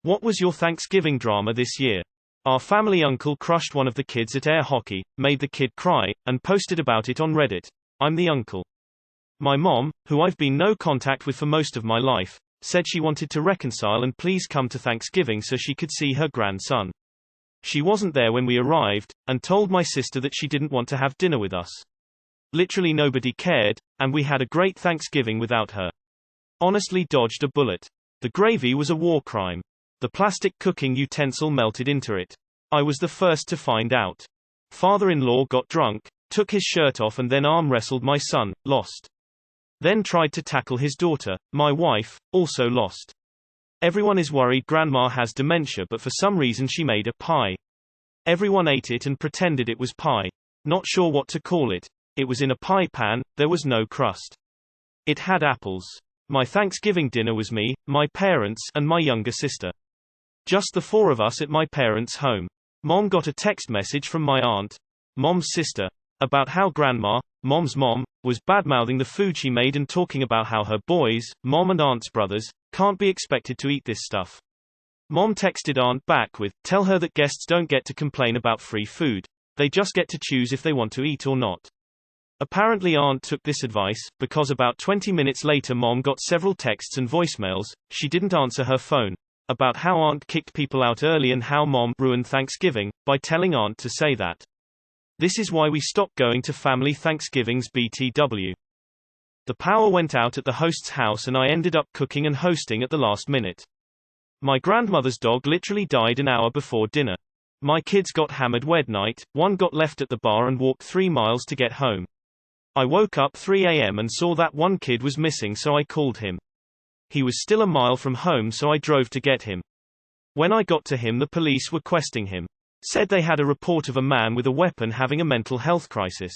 What was your Thanksgiving drama this year? Our family uncle crushed one of the kids at air hockey, made the kid cry, and posted about it on Reddit. I'm the uncle. My mom, who I've been no contact with for most of my life, said she wanted to reconcile and please come to Thanksgiving so she could see her grandson. She wasn't there when we arrived, and told my sister that she didn't want to have dinner with us. Literally nobody cared, and we had a great Thanksgiving without her. Honestly dodged a bullet. The gravy was a war crime. The plastic cooking utensil melted into it. I was the first to find out. Father-in-law got drunk, took his shirt off and then arm wrestled my son, lost. Then tried to tackle his daughter, my wife, also lost. Everyone is worried grandma has dementia but for some reason she made a pie. Everyone ate it and pretended it was pie. Not sure what to call it. It was in a pie pan, there was no crust. It had apples. My Thanksgiving dinner was me, my parents, and my younger sister. Just the four of us at my parents' home. Mom got a text message from my aunt, Mom's sister, about how grandma, Mom's mom, was badmouthing the food she made and talking about how her boys, Mom and aunt's brothers, can't be expected to eat this stuff. Mom texted aunt back with, tell her that guests don't get to complain about free food. They just get to choose if they want to eat or not. Apparently aunt took this advice, because about 20 minutes later Mom got several texts and voicemails, she didn't answer her phone, about how aunt kicked people out early and how Mom ruined Thanksgiving, by telling aunt to say that. This is why we stopped going to family Thanksgivings BTW. The power went out at the host's house and I ended up cooking and hosting at the last minute. My grandmother's dog literally died an hour before dinner. My kids got hammered wed night, one got left at the bar and walked 3 miles to get home. I woke up 3 a.m. and saw that one kid was missing so I called him. He was still a mile from home so I drove to get him. When I got to him the police were questioning him. Said they had a report of a man with a weapon having a mental health crisis.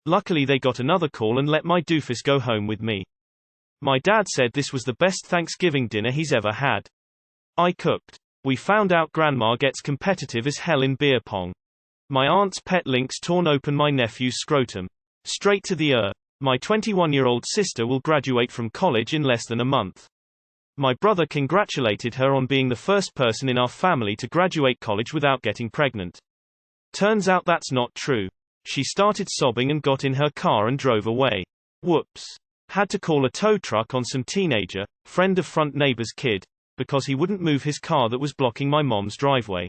Luckily they got another call and let my doofus go home with me. My dad said this was the best Thanksgiving dinner he's ever had. I cooked. We found out grandma gets competitive as hell in beer pong. My aunt's pet lynx torn open my nephew's scrotum. Straight to the My 21-year-old sister will graduate from college in less than a month. My brother congratulated her on being the first person in our family to graduate college without getting pregnant. Turns out that's not true. She started sobbing and got in her car and drove away. Whoops. Had to call a tow truck on some teenager, friend of front neighbor's kid, because he wouldn't move his car that was blocking my mom's driveway.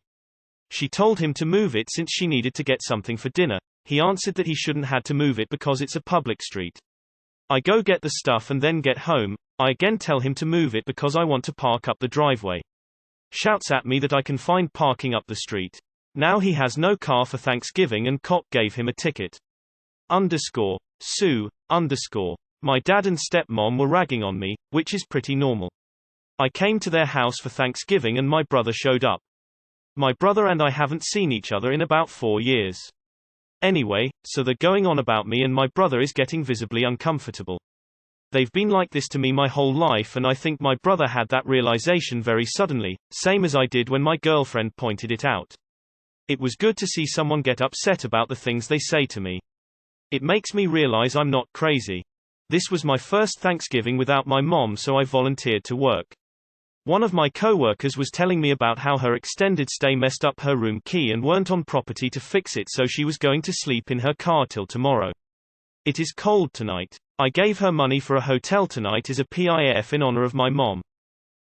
She told him to move it since she needed to get something for dinner. He answered that he shouldn't had to move it because it's a public street. I go get the stuff and then get home. I again tell him to move it because I want to park up the driveway. Shouts at me that I can find parking up the street. Now he has no car for Thanksgiving and cop gave him a ticket. Sue. My dad and stepmom were ragging on me, which is pretty normal. I came to their house for Thanksgiving and my brother showed up. My brother and I haven't seen each other in about 4 years. Anyway, so they're going on about me and my brother is getting visibly uncomfortable. They've been like this to me my whole life and I think my brother had that realization very suddenly, same as I did when my girlfriend pointed it out. It was good to see someone get upset about the things they say to me. It makes me realize I'm not crazy. This was my first Thanksgiving without my mom so I volunteered to work. One of my co-workers was telling me about how her extended stay messed up her room key and weren't on property to fix it so she was going to sleep in her car till tomorrow. It is cold tonight. I gave her money for a hotel tonight as a PIF in honor of my mom.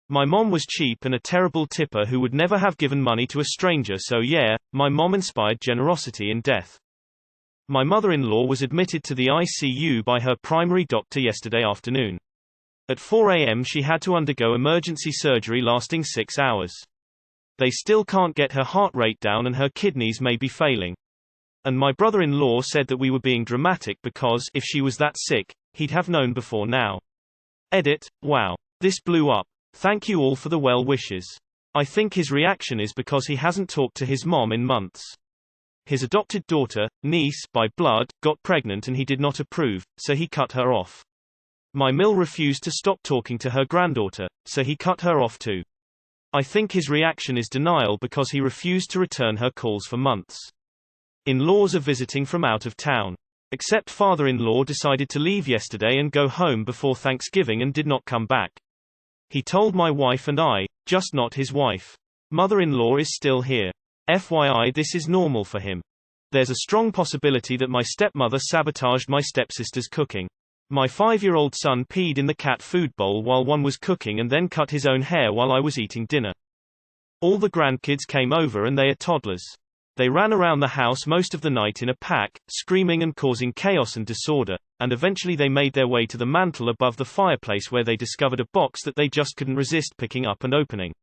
My mom was cheap and a terrible tipper who would never have given money to a stranger so yeah, my mom inspired generosity in death. My mother-in-law was admitted to the ICU by her primary doctor yesterday afternoon. At 4 a.m. she had to undergo emergency surgery lasting 6 hours. They still can't get her heart rate down and her kidneys may be failing. And my brother-in-law said that we were being dramatic because if she was that sick, he'd have known before now. Edit, wow. This blew up. Thank you all for the well wishes. I think his reaction is because he hasn't talked to his mom in months. His adopted daughter, niece by blood, got pregnant and he did not approve, so he cut her off. My mill refused to stop talking to her granddaughter, so he cut her off too. I think his reaction is denial because he refused to return her calls for months. In-laws are visiting from out of town. Except father-in-law decided to leave yesterday and go home before Thanksgiving and did not come back. He told my wife and I, just not his wife. Mother-in-law is still here. FYI, this is normal for him. There's a strong possibility that my stepmother sabotaged my stepsister's cooking. My 5-year-old son peed in the cat food bowl while one was cooking and then cut his own hair while I was eating dinner. All the grandkids came over and they are toddlers. They ran around the house most of the night in a pack, screaming and causing chaos and disorder, and eventually they made their way to the mantel above the fireplace where they discovered a box that they just couldn't resist picking up and opening.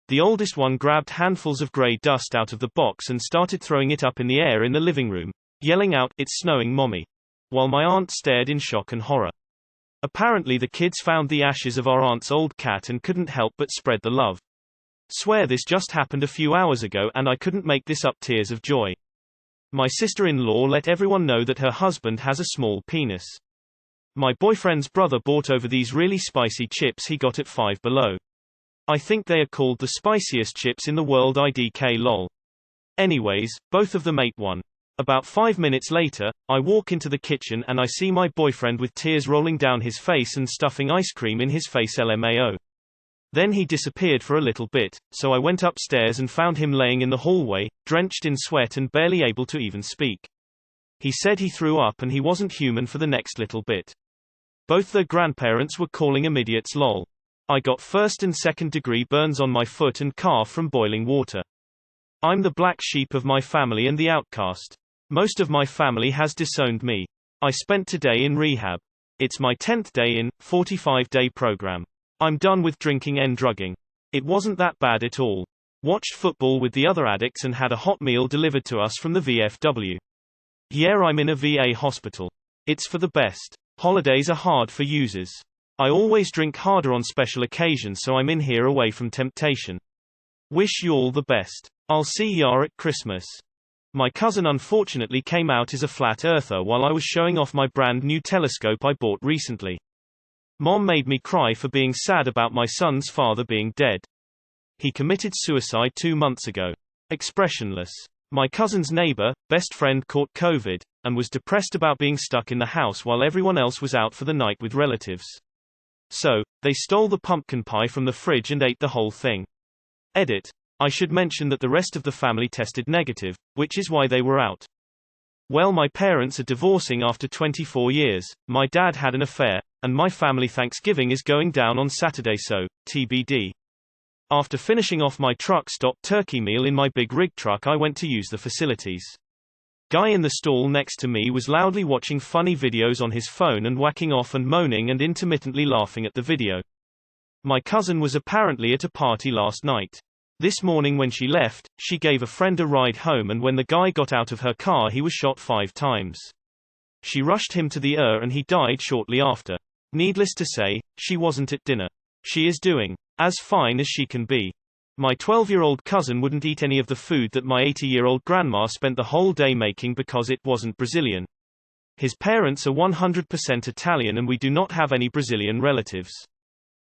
The oldest one grabbed handfuls of grey dust out of the box and started throwing it up in the air in the living room, yelling out, "It's snowing, Mommy," while my aunt stared in shock and horror. Apparently the kids found the ashes of our aunt's old cat and couldn't help but spread the love. Swear this just happened a few hours ago and I couldn't make this up. Tears of joy. My sister-in-law let everyone know that her husband has a small penis. My boyfriend's brother bought over these really spicy chips he got at Five Below. I think they are called the spiciest chips in the world. IDK lol. Anyways, both of them ate one. About 5 minutes later, I walk into the kitchen and I see my boyfriend with tears rolling down his face and stuffing ice cream in his face. LMAO. Then he disappeared for a little bit, so I went upstairs and found him laying in the hallway, drenched in sweat and barely able to even speak. He said he threw up and he wasn't human for the next little bit. Both their grandparents were calling him idiots. Lol. I got 1st and 2nd degree burns on my foot and calf from boiling water. I'm the black sheep of my family and the outcast. Most of my family has disowned me. I spent today in rehab. It's my 10th day in 45-day program. I'm done with drinking and drugging. It wasn't that bad at all. Watched football with the other addicts and had a hot meal delivered to us from the VFW. Yeah, I'm in a VA hospital. It's for the best. Holidays are hard for users. I always drink harder on special occasions, so I'm in here away from temptation. Wish you all the best. I'll see ya at Christmas. My cousin unfortunately came out as a flat earther while I was showing off my brand new telescope I bought recently. Mom made me cry for being sad about my son's father being dead. He committed suicide 2 months ago. Expressionless. My cousin's neighbor, best friend caught COVID, and was depressed about being stuck in the house while everyone else was out for the night with relatives. So, they stole the pumpkin pie from the fridge and ate the whole thing. Edit. I should mention that the rest of the family tested negative, which is why they were out. Well, my parents are divorcing after 24 years, my dad had an affair, and my family Thanksgiving is going down on Saturday, so, TBD. After finishing off my truck stop turkey meal in my big rig truck, I went to use the facilities. Guy in the stall next to me was loudly watching funny videos on his phone and whacking off and moaning and intermittently laughing at the video. My cousin was apparently at a party last night. This morning when she left, she gave a friend a ride home, and when the guy got out of her car he was shot 5 times. She rushed him to the ER and he died shortly after. Needless to say, she wasn't at dinner. She is doing as fine as she can be. My 12-year-old cousin wouldn't eat any of the food that my 80-year-old grandma spent the whole day making because it wasn't Brazilian. His parents are 100% Italian and we do not have any Brazilian relatives.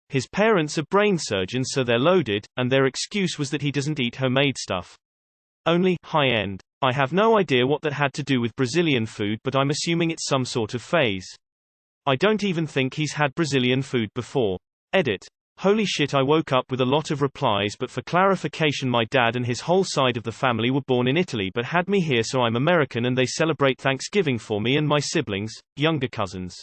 His parents are brain surgeons, so they're loaded, and their excuse was that he doesn't eat homemade stuff. Only high-end. I have no idea what that had to do with Brazilian food, but I'm assuming it's some sort of phase. I don't even think he's had Brazilian food before. Edit. Holy shit, I woke up with a lot of replies, but for clarification, my dad and his whole side of the family were born in Italy but had me here, so I'm American, and they celebrate Thanksgiving for me and my siblings, younger cousins.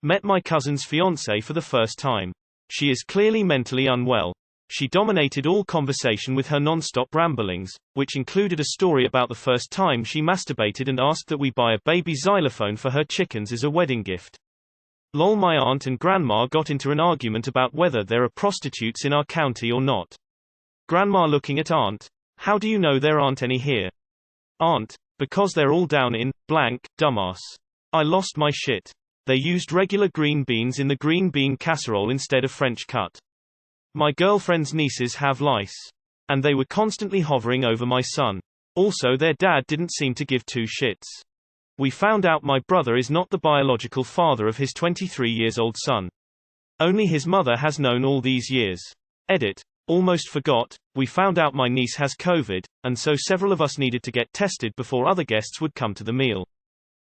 Met my cousin's fiancée for the first time. She is clearly mentally unwell. She dominated all conversation with her non-stop ramblings, which included a story about the first time she masturbated and asked that we buy a baby xylophone for her chickens as a wedding gift. Lol, my aunt and grandma got into an argument about whether there are prostitutes in our county or not. Grandma looking at aunt. How do you know there aren't any here? Aunt. Because they're all down in blank, dumbass. I lost my shit. They used regular green beans in the green bean casserole instead of French cut. My girlfriend's nieces have lice. And they were constantly hovering over my son. Also, their dad didn't seem to give 2 shits. We found out my brother is not the biological father of his 23-year-old son. Only his mother has known all these years. Edit. Almost forgot, we found out my niece has COVID, and so several of us needed to get tested before other guests would come to the meal.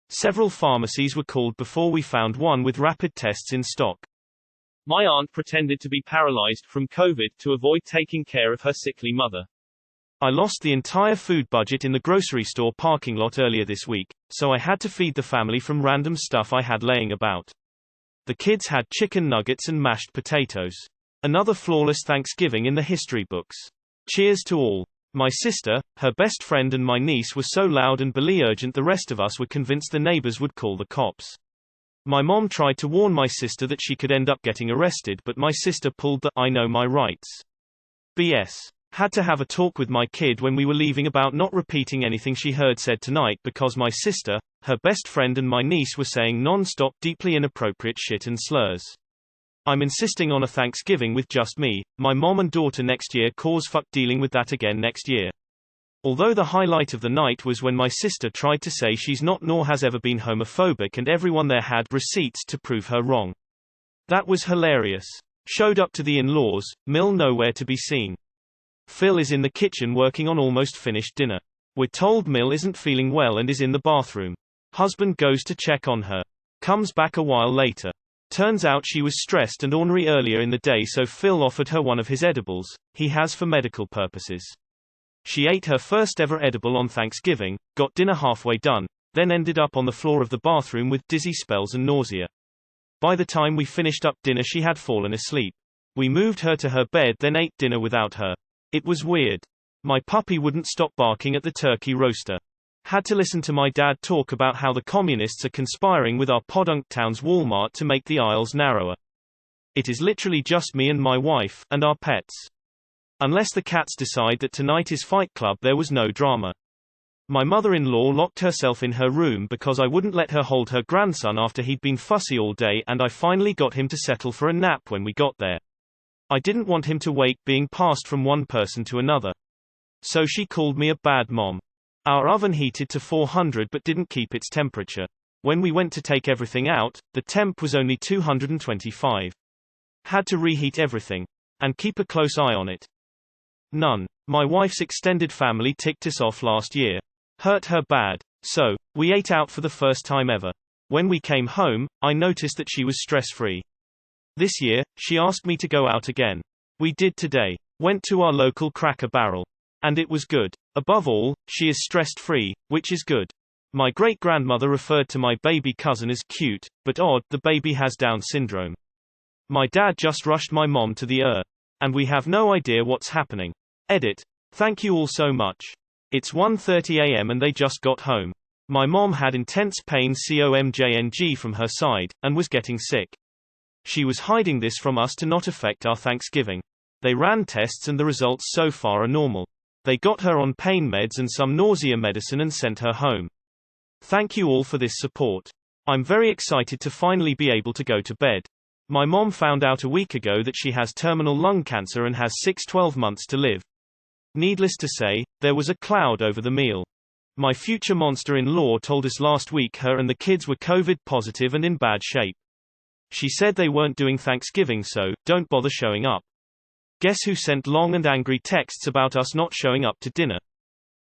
Several pharmacies were called before we found one with rapid tests in stock. My aunt pretended to be paralyzed from COVID to avoid taking care of her sickly mother. I lost the entire food budget in the grocery store parking lot earlier this week, so I had to feed the family from random stuff I had laying about. The kids had chicken nuggets and mashed potatoes. Another flawless Thanksgiving in the history books. Cheers to all. My sister, her best friend and my niece were so loud and belligerent the rest of us were convinced the neighbors would call the cops. My mom tried to warn my sister that she could end up getting arrested, but my sister pulled the "I know my rights" BS. Had to have a talk with my kid when we were leaving about not repeating anything she heard said tonight because my sister, her best friend and my niece were saying non-stop deeply inappropriate shit and slurs. I'm insisting on a Thanksgiving with just me, my mom and daughter next year cause fuck dealing with that again next year. Although the highlight of the night was when my sister tried to say she's not nor has ever been homophobic and everyone there had receipts to prove her wrong. That was hilarious. Showed up to the in-laws, Mill nowhere to be seen. Phil is in the kitchen working on almost finished dinner. We're told Mill isn't feeling well and is in the bathroom. Husband goes to check on her. Comes back a while later. Turns out she was stressed and ornery earlier in the day, so Phil offered her one of his edibles, he has for medical purposes. She ate her first ever edible on Thanksgiving, got dinner halfway done, then ended up on the floor of the bathroom with dizzy spells and nausea. By the time we finished up dinner she had fallen asleep. We moved her to her bed then ate dinner without her. It was weird. My puppy wouldn't stop barking at the turkey roaster. Had to listen to my dad talk about how the communists are conspiring with our Podunk Town's Walmart to make the aisles narrower. It is literally just me and my wife, and our pets. Unless the cats decide that tonight is Fight Club, there was no drama. My mother-in-law locked herself in her room because I wouldn't let her hold her grandson after he'd been fussy all day, and I finally got him to settle for a nap when we got there. I didn't want him to wake being passed from one person to another. So she called me a bad mom. Our oven heated to 400 but didn't keep its temperature. When we went to take everything out, the temp was only 225. Had to reheat everything. And keep a close eye on it. None. My wife's extended family ticked us off last year. Hurt her bad. So, we ate out for the first time ever. When we came home, I noticed that she was stress-free. This year, she asked me to go out again. We did today. Went to our local Cracker Barrel. And it was good. Above all, she is stress-free, which is good. My great-grandmother referred to my baby cousin as cute, but odd, the baby has Down syndrome. My dad just rushed my mom to the ER. And we have no idea what's happening. Edit. Thank you all so much. It's 1:30 a.m. and they just got home. My mom had intense pain comjng from her side, and was getting sick. She was hiding this from us to not affect our Thanksgiving. They ran tests and the results so far are normal. They got her on pain meds and some nausea medicine and sent her home. Thank you all for this support. I'm very excited to finally be able to go to bed. My mom found out a week ago that she has terminal lung cancer and has 12 months to live. Needless to say, there was a cloud over the meal. My future monster-in-law told us last week her and the kids were COVID positive and in bad shape. She said they weren't doing Thanksgiving, so don't bother showing up. Guess who sent long and angry texts about us not showing up to dinner?